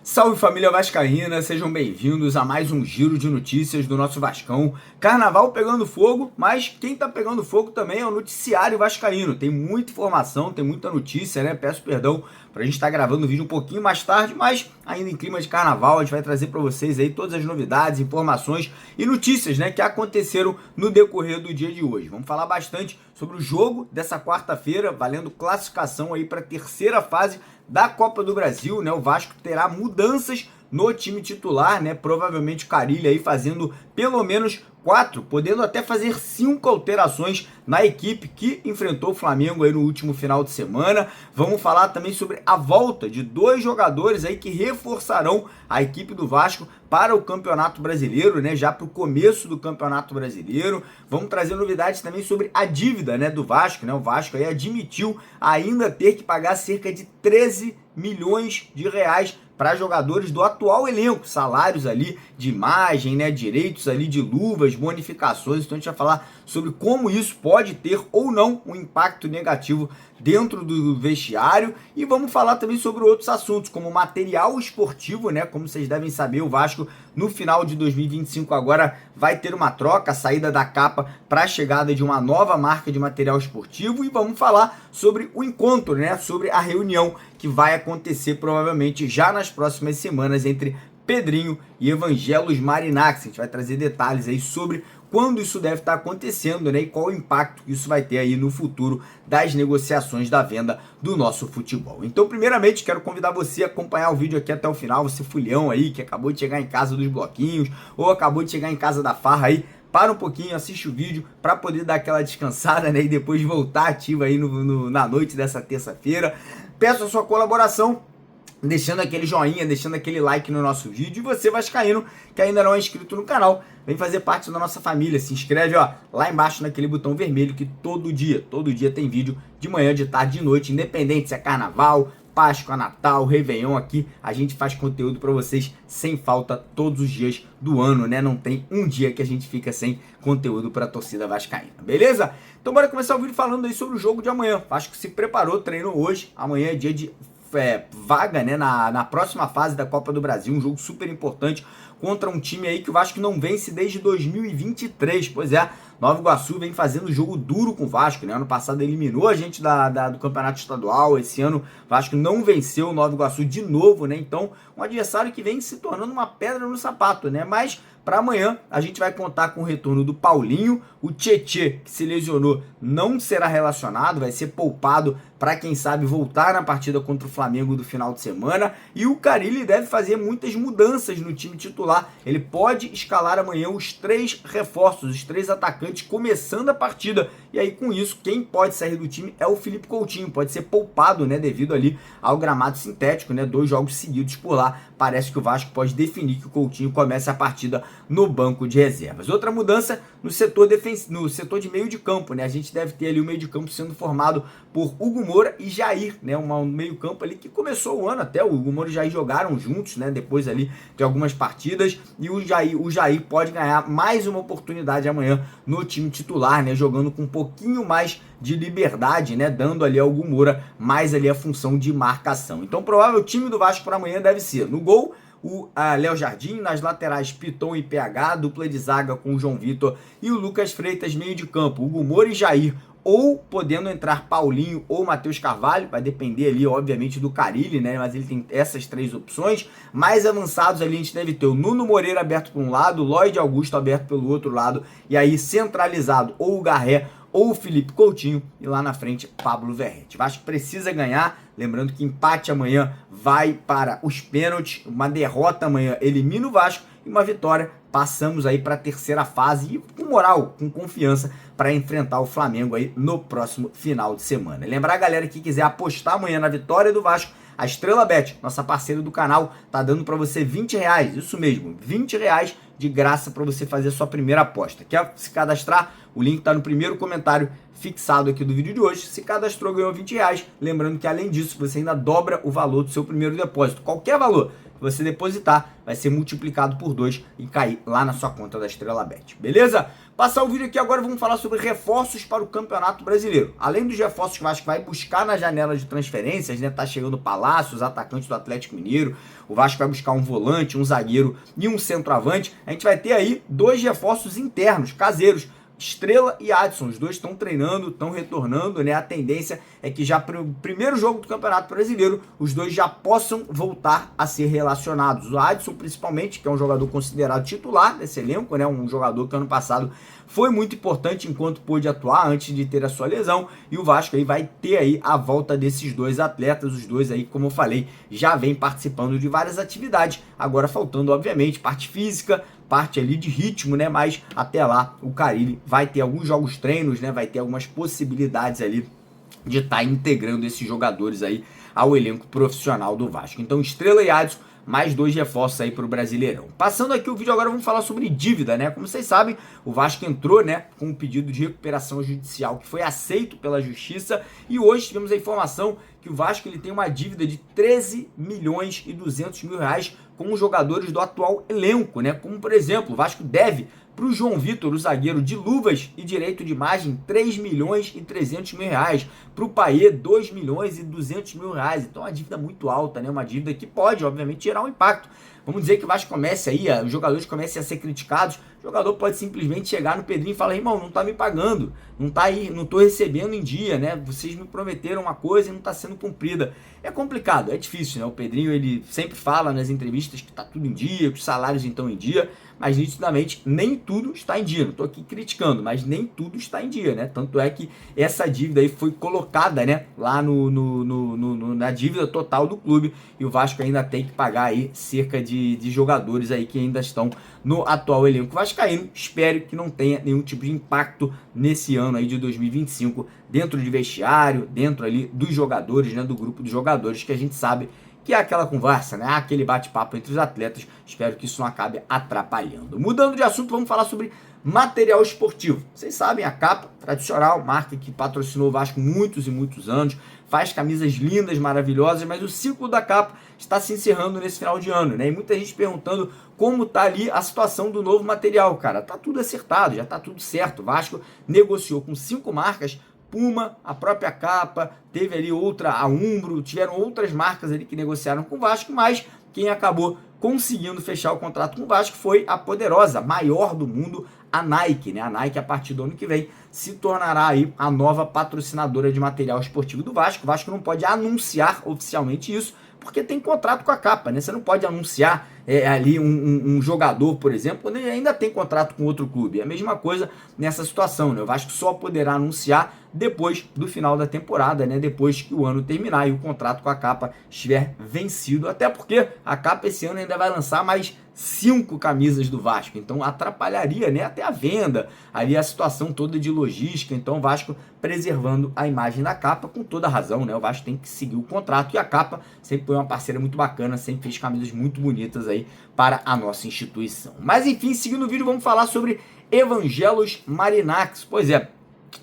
Salve família vascaína, sejam bem-vindos a mais um giro de notícias do nosso Vascão. Carnaval pegando fogo, mas quem tá pegando fogo também é o noticiário vascaíno. Tem muita informação, tem muita notícia, né? Peço perdão pra gente estar gravando o vídeo um pouquinho mais tarde, mas ainda em clima de carnaval, a gente vai trazer para vocês aí todas as novidades, informações e notícias, né, que aconteceram no decorrer do dia de hoje. Vamos falar bastante sobre o jogo dessa quarta-feira, valendo classificação aí para a terceira fase da Copa do Brasil, né? O Vasco terá mudanças no time titular, né? Provavelmente o Carille aí fazendo pelo menos 4, podendo até fazer 5 alterações na equipe que enfrentou o Flamengo aí no último final de semana. Vamos falar também sobre a volta de 2 jogadores aí que reforçarão a equipe do Vasco para o Campeonato Brasileiro, né? Já para o começo do Campeonato Brasileiro. Vamos trazer novidades também sobre a dívida, né, do Vasco, né? O Vasco aí admitiu ainda ter que pagar cerca de 13 milhões de reais para jogadores do atual elenco, salários ali de imagem, né, direitos ali de luvas, bonificações. Então a gente vai falar sobre como isso pode ter ou não um impacto negativo dentro do vestiário, e vamos falar também sobre outros assuntos, como material esportivo, né? Como vocês devem saber, o Vasco no final de 2025 agora vai ter uma troca, a saída da capa para a chegada de uma nova marca de material esportivo, e vamos falar sobre o encontro, né? Sobre a reunião que vai acontecer provavelmente já nas próximas semanas entre Pedrinho e Evangelos Marinax. A gente vai trazer detalhes aí sobre quando isso deve estar acontecendo, né, e qual o impacto que isso vai ter aí no futuro das negociações da venda do nosso futebol. Então, primeiramente, quero convidar você a acompanhar o vídeo aqui até o final, você fulhão aí, que acabou de chegar em casa dos bloquinhos, ou acabou de chegar em casa da farra aí, para um pouquinho, assiste o vídeo para poder dar aquela descansada, né, e depois voltar ativo aí na noite dessa terça-feira. Peço a sua colaboração, deixando aquele joinha, deixando aquele like no nosso vídeo. E você vascaíno que ainda não é inscrito no canal, vem fazer parte da nossa família. Se inscreve, ó, lá embaixo naquele botão vermelho, que todo dia tem vídeo de manhã, de tarde, de noite, independente se é carnaval, Páscoa, Natal, Réveillon, aqui a gente faz conteúdo para vocês sem falta todos os dias do ano, né? Não tem um dia que a gente fica sem conteúdo para a torcida vascaína, beleza? Então bora começar o vídeo falando aí sobre o jogo de amanhã. Vasco se preparou, treinou hoje, amanhã é dia de vaga, né, na próxima fase da Copa do Brasil, um jogo super importante contra um time aí que o Vasco não vence desde 2023, pois é, Nova Iguaçu vem fazendo jogo duro com o Vasco, né, ano passado eliminou a gente do Campeonato Estadual, esse ano o Vasco não venceu o Nova Iguaçu de novo, né, então um adversário que vem se tornando uma pedra no sapato, né, mas para amanhã a gente vai contar com o retorno do Paulinho, o Tietê, que se lesionou, não será relacionado, vai ser poupado para quem sabe voltar na partida contra o Flamengo do final de semana, e o Carille deve fazer muitas mudanças no time titular. Ele pode escalar amanhã os 3 reforços, os 3 atacantes começando a partida, e aí com isso quem pode sair do time é o Felipe Coutinho, pode ser poupado, né, devido ali ao gramado sintético, né, 2 jogos seguidos por lá. Parece que o Vasco pode definir que o Coutinho comece a partida no banco de reservas. Outra mudança no setor de meio de campo, né? A gente deve ter ali o meio de campo sendo formado por Hugo Moura e Jair, né? Um meio campo ali que começou o ano até, o Hugo Moura e o Jair jogaram juntos, né? Depois ali de algumas partidas, e o Jair pode ganhar mais uma oportunidade amanhã no time titular, né? Jogando com um pouquinho mais de liberdade, né? Dando ali ao Hugo Moura mais ali a função de marcação. Então, provável o time do Vasco para amanhã deve ser no gol o Léo Jardim, nas laterais Piton e PH, dupla de zaga com o João Vitor e o Lucas Freitas, meio de campo, Hugo Moura e Jair, ou podendo entrar Paulinho ou Matheus Carvalho, vai depender ali, obviamente, do Carille, né? Mas ele tem essas 3 opções. Mais avançados ali a gente deve ter o Nuno Moreira aberto por um lado, o Lloyd Augusto aberto pelo outro lado, e aí centralizado ou o Garré ou o Felipe Coutinho, e lá na frente Pablo Verrete. Vasco precisa ganhar, lembrando que empate amanhã vai para os pênaltis, uma derrota amanhã elimina o Vasco, e uma vitória passamos aí para a terceira fase, e com moral, com confiança para enfrentar o Flamengo aí no próximo final de semana. Lembrar a galera que quiser apostar amanhã na vitória do Vasco, a Estrela Bet, nossa parceira do canal, tá dando para você R$20, isso mesmo, R$20 de graça para você fazer a sua primeira aposta. Quer se cadastrar? O link tá no primeiro comentário fixado aqui do vídeo de hoje. Se cadastrou, ganhou R$20. Lembrando que além disso, você ainda dobra o valor do seu primeiro depósito. Qualquer valor, você depositar vai ser multiplicado por 2 e cair lá na sua conta da Estrela Bet, beleza? Passar o vídeo aqui agora, vamos falar sobre reforços para o Campeonato Brasileiro. Além dos reforços que o Vasco vai buscar na janela de transferências, né? Tá chegando o Palácio, os atacantes do Atlético Mineiro, o Vasco vai buscar um volante, um zagueiro e um centroavante. A gente vai ter aí 2 reforços internos, caseiros, Estrela e Adson, os dois estão treinando, estão retornando, né? A tendência é que já para o primeiro jogo do Campeonato Brasileiro, os dois já possam voltar a ser relacionados. O Adson, principalmente, que é um jogador considerado titular desse elenco, né? Um jogador que ano passado foi muito importante enquanto pôde atuar antes de ter a sua lesão, e o Vasco aí vai ter aí a volta desses 2 atletas, os dois aí, como eu falei, já vem participando de várias atividades, agora faltando, obviamente, parte física, parte ali de ritmo, né? Mas até lá o Carille vai ter alguns jogos treinos, né? Vai ter algumas possibilidades ali de estar integrando esses jogadores aí ao elenco profissional do Vasco. Então, Estrela e Adson, mais 2 reforços aí para o Brasileirão. Passando aqui o vídeo agora, vamos falar sobre dívida, né? Como vocês sabem, o Vasco entrou, né, com um pedido de recuperação judicial que foi aceito pela Justiça, e hoje tivemos a informação que o Vasco ele tem uma dívida de 13 milhões e 200 mil reais com os jogadores do atual elenco, né? Como, por exemplo, o Vasco deve para o João Vitor, o zagueiro de luvas e direito de imagem, 3 milhões e 300 mil reais. Para o Payet, 2 milhões e 200 mil reais. Então, é uma dívida muito alta, né? Uma dívida que pode, obviamente, gerar um impacto. Vamos dizer que o Vasco comece aí, os jogadores comecem a ser criticados, o jogador pode simplesmente chegar no Pedrinho e falar: irmão, não tá me pagando, não tá aí, não tô recebendo em dia, né? Vocês me prometeram uma coisa e não tá sendo cumprida. É complicado, é difícil, né? O Pedrinho, ele sempre fala nas entrevistas que tá tudo em dia, que os salários estão em dia, mas nitidamente nem tudo está em dia. Não tô aqui criticando, mas nem tudo está em dia, né? Tanto é que essa dívida aí foi colocada, né, lá na dívida total do clube, e o Vasco ainda tem que pagar aí cerca de jogadores aí que ainda estão no atual elenco vascaíno. Espero que não tenha nenhum tipo de impacto nesse ano aí de 2025 dentro de vestiário, dentro ali dos jogadores, né, do grupo de jogadores, que a gente sabe que é aquela conversa, né, aquele bate-papo entre os atletas. Espero que isso não acabe atrapalhando. Mudando de assunto, vamos falar sobre material esportivo. Vocês sabem, a Capa, tradicional, marca que patrocinou o Vasco muitos e muitos anos, faz camisas lindas, maravilhosas, mas o ciclo da Capa está se encerrando nesse final de ano, né? E muita gente perguntando como tá ali a situação do novo material, cara. Tá tudo acertado, já tá tudo certo. O Vasco negociou com 5 marcas, Puma, a própria Capa, teve ali outra, a Umbro, tiveram outras marcas ali que negociaram com o Vasco, mas quem acabou conseguindo fechar o contrato com o Vasco foi a poderosa, maior do mundo, a Nike, né? A Nike, a partir do ano que vem, se tornará aí a nova patrocinadora de material esportivo do Vasco. O Vasco não pode anunciar oficialmente isso, porque tem contrato com a Capa, né? Você não pode anunciar ali um jogador, por exemplo, quando ele ainda tem contrato com outro clube. É a mesma coisa nessa situação, né? O Vasco só poderá anunciar depois do final da temporada, né? Depois que o ano terminar e o contrato com a Capa estiver vencido. Até porque a Capa esse ano ainda vai lançar mais 5 camisas do Vasco, então atrapalharia, né, até a venda, ali a situação toda de logística. Então o Vasco preservando a imagem da Capa, com toda razão, né? O Vasco tem que seguir o contrato, e a Capa sempre foi uma parceira muito bacana, sempre fez camisas muito bonitas aí para a nossa instituição. Mas enfim, seguindo o vídeo, vamos falar sobre Evangelos Marinax. Pois é,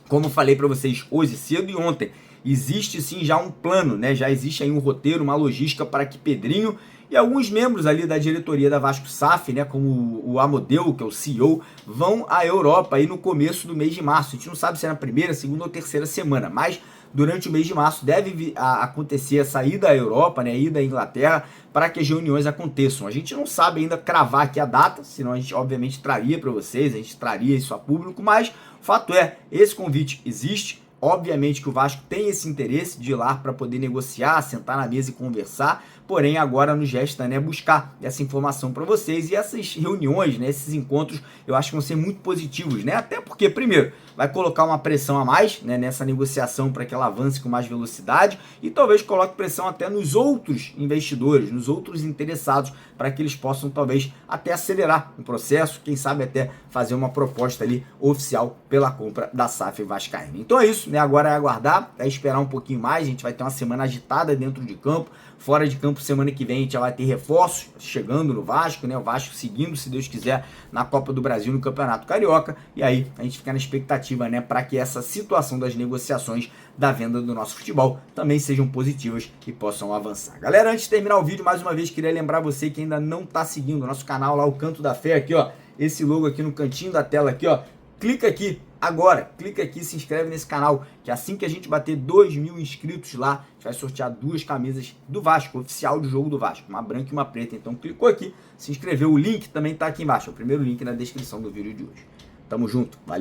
como falei para vocês hoje cedo e ontem, existe sim já um plano, né? Já existe aí um roteiro, uma logística para que Pedrinho e alguns membros ali da diretoria da Vasco SAF, né, como o Amodeu, que é o CEO, vão à Europa aí no começo do mês de março. A gente não sabe se é na primeira, segunda ou terceira semana, mas durante o mês de março deve acontecer a saída à Europa, né, a ida à Inglaterra, para que as reuniões aconteçam. A gente não sabe ainda cravar aqui a data, senão a gente obviamente traria para vocês, a gente traria isso a público, mas o fato é, esse convite existe. Obviamente que o Vasco tem esse interesse de ir lá para poder negociar, sentar na mesa e conversar, porém agora nos resta, né, buscar essa informação para vocês, e essas reuniões, né, esses encontros, eu acho que vão ser muito positivos, né? Até porque, primeiro, vai colocar uma pressão a mais, né, nessa negociação para que ela avance com mais velocidade, e talvez coloque pressão até nos outros investidores, nos outros interessados, para que eles possam talvez até acelerar o processo, quem sabe até fazer uma proposta ali oficial pela compra da SAF Vascaína. Então é isso. isso, né? Agora é aguardar, é esperar um pouquinho mais. A gente vai ter uma semana agitada dentro de campo. Fora de campo, semana que vem a gente já vai ter reforços chegando no Vasco, né? O Vasco seguindo, se Deus quiser, na Copa do Brasil, no Campeonato Carioca. E aí a gente fica na expectativa, né? Para que essa situação das negociações da venda do nosso futebol também sejam positivas e possam avançar. Galera, antes de terminar o vídeo, mais uma vez, queria lembrar você que ainda não está seguindo o nosso canal lá, o Canto da Fé, aqui, ó. Esse logo aqui no cantinho da tela, aqui, ó. Clica aqui agora, clica aqui, se inscreve nesse canal, que assim que a gente bater 2.000 inscritos lá, a gente vai sortear 2 camisas do Vasco, oficial do jogo do Vasco, uma branca e uma preta. Então clicou aqui, se inscreveu, o link também tá aqui embaixo, é o primeiro link na descrição do vídeo de hoje. Tamo junto, valeu!